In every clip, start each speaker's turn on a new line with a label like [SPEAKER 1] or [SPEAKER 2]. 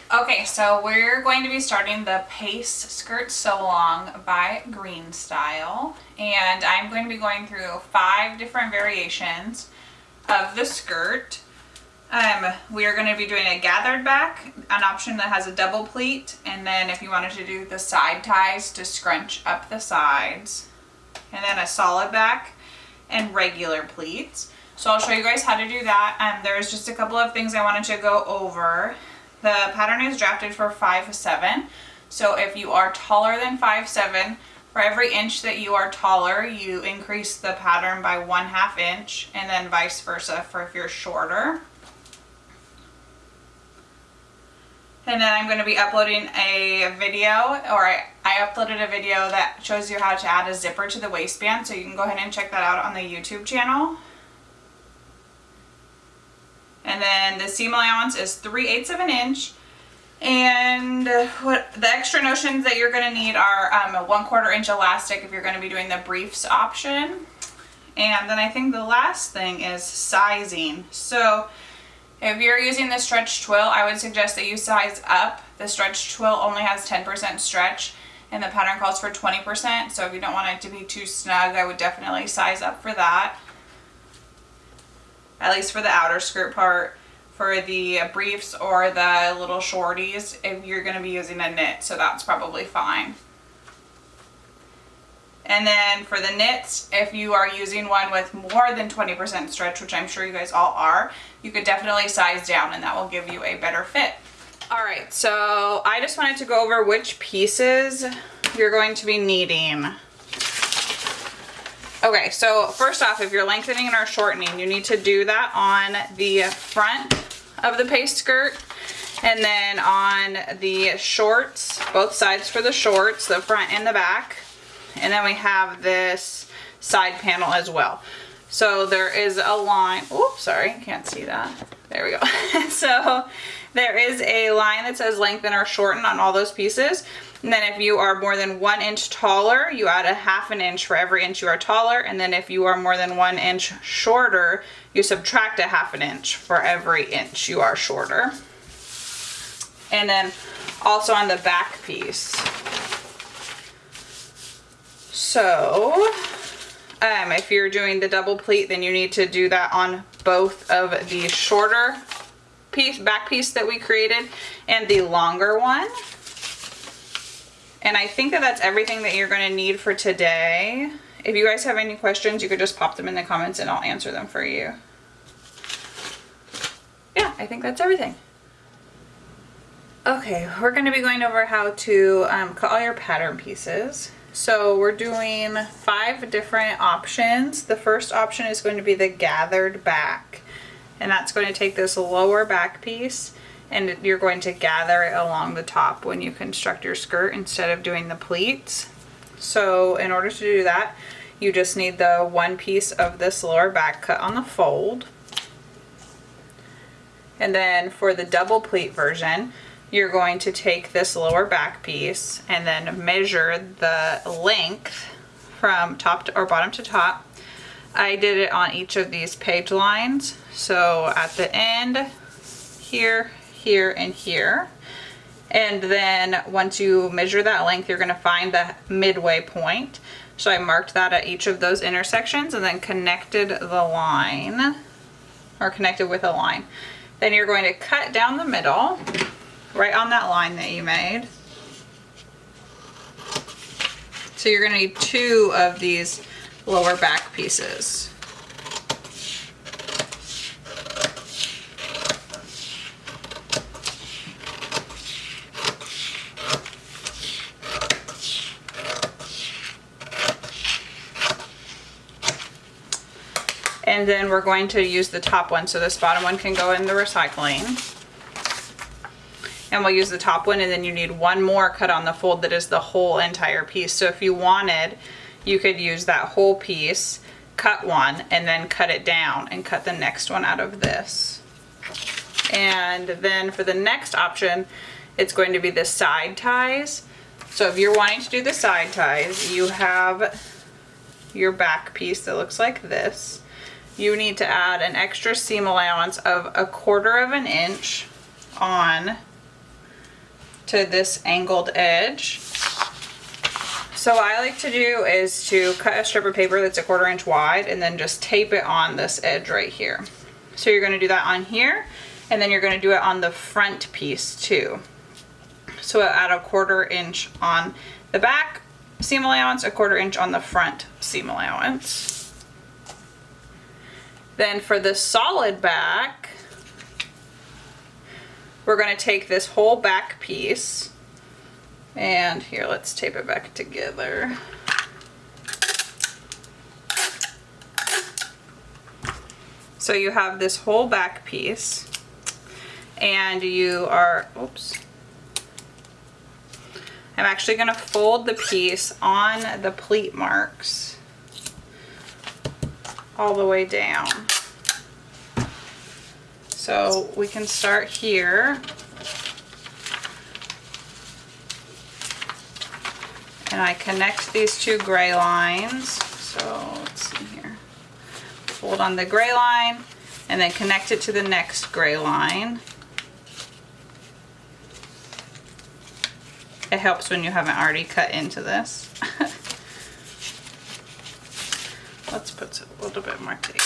[SPEAKER 1] Okay, so we're going to be starting the Pace Skirt Sew Along by Greenstyle, and I'm going to be going through 5 different variations of the skirt. We are going to be doing a gathered back, an option that has a double pleat, and then if you wanted to do the side ties to scrunch up the sides, and then a solid back and regular pleats. So I'll show you guys how to do that. There's just a couple of things I wanted to go over. The pattern is drafted for 5'7", so if you are taller than 5'7", for every inch that you are taller, you increase the pattern by 1/2 inch, and then vice versa for if you're shorter. And then I'm going to be uploading a video, or I uploaded a video that shows you how to add a zipper to the waistband, so you can go ahead and check that out on the YouTube channel. And then the seam allowance is 3/8 of an inch. And what the extra notions that you're going to need are a 1/4 inch elastic if you're going to be doing the briefs option. And then I think the last thing is sizing. So if you're using the stretch twill, I would suggest that you size up. The stretch twill only has 10% stretch, and the pattern calls for 20%. So if you don't want it to be too snug, I would definitely size up for that. At least for the outer skirt part. For the briefs or the little shorties, if you're going to be using a knit, so that's probably fine. And then for the knits, if you are using one with more than 20% stretch, which I'm sure you guys all are, you could definitely size down and that will give you a better fit. Alright, so I just wanted to go over which pieces you're going to be needing. Okay, so first off, if you're lengthening or shortening, you need to do that on the front of the pace skirt, and then on the shorts, both sides for the shorts, the front and the back, and then we have this side panel as well. So there is a line, oops, sorry, can't see that. There we go. So there is a line that says lengthen or shorten on all those pieces. And then if you are more than 1 inch taller, you add 1/2 inch for every inch you are taller. And then if you are more than 1 inch shorter, you subtract 1/2 inch for every inch you are shorter. And then also on the back piece. So if you're doing the double pleat, then you need to do that on both of the shorter back piece that we created and the longer one. And I think that that's everything that you're going to need for today. If you guys have any questions, you could just pop them in the comments and I'll answer them for you. Yeah, I think that's everything. Okay, we're going to be going over how to cut all your pattern pieces. So we're doing 5 different options. The first option is going to be the gathered back. And that's going to take this lower back piece and you're going to gather it along the top when you construct your skirt instead of doing the pleats. So in order to do that, you just need the one piece of this lower back cut on the fold. And then for the double pleat version, you're going to take this lower back piece and then measure the length from top to, or bottom to top. I did it on each of these page lines. So at the end, here, here, and here. And then once you measure that length, you're going to find the midway point. So I marked that at each of those intersections and then connected the line, or connected with a line. Then you're going to cut down the middle, right on that line that you made. So you're going to need 2 of these lower back pieces. And then we're going to use the top one, so this bottom one can go in the recycling. And we'll use the top one, and then you need 1 more cut on the fold that is the whole entire piece. So if you wanted, you could use that whole piece, cut one, and then cut it down and cut the next one out of this. And then for the next option, it's going to be the side ties. So if you're wanting to do the side ties, you have your back piece that looks like this. You need to add an extra seam allowance of 1/4 of an inch on to this angled edge. So what I like to do is to cut a strip of paper that's 1/4 inch wide and then just tape it on this edge right here. So you're gonna do that on here, and then you're gonna do it on the front piece too. So add 1/4 inch on the back seam allowance, 1/4 inch on the front seam allowance. Then for the solid back, we're gonna take this whole back piece, and here, let's tape it back together. So you have this whole back piece, and you are, oops. I'm actually gonna fold the piece on the pleat marks all the way down. So we can start here. And I connect these 2 gray lines. So let's see here. Fold on the gray line and then connect it to the next gray line. It helps when you haven't already cut into this. Let's put a little bit more tape.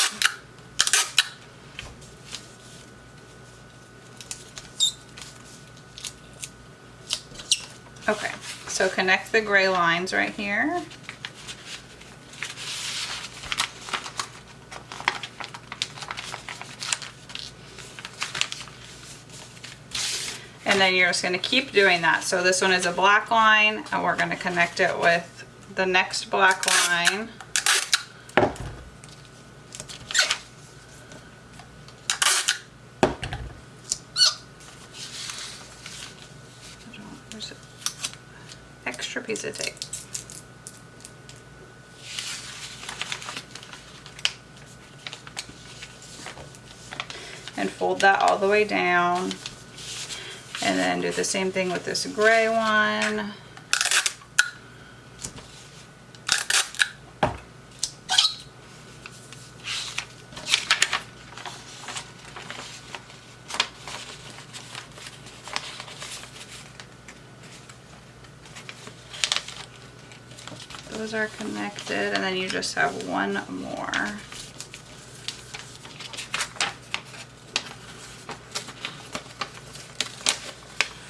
[SPEAKER 1] Okay, so connect the gray lines right here. And then you're just going to keep doing that. So this one is a black line, and we're going to connect it with the next black line. There's an extra piece of tape. And fold that all the way down. And then do the same thing with this gray one. Those are connected, and then you just have one more.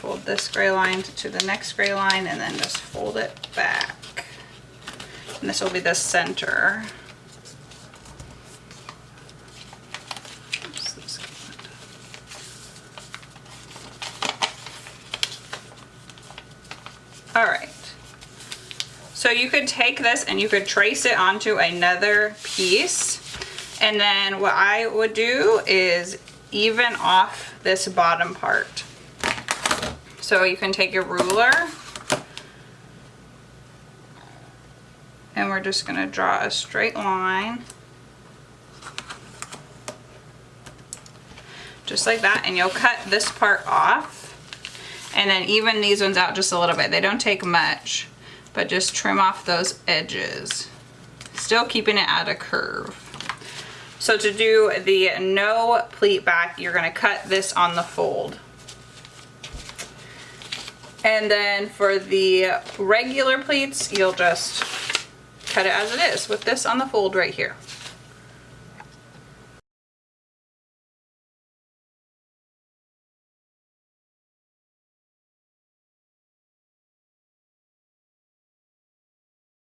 [SPEAKER 1] Fold this gray line to the next gray line, and then just fold it back. And this will be the center. All right. So you could take this and you could trace it onto another piece. And then what I would do is even off this bottom part. So you can take your ruler, and we're just going to draw a straight line, just like that, and you'll cut this part off, and then even these ones out just a little bit. They don't take much, but just trim off those edges, still keeping it at a curve. So to do the no pleat back, you're going to cut this on the fold. And then for the regular pleats, you'll just cut it as it is with this on the fold right here.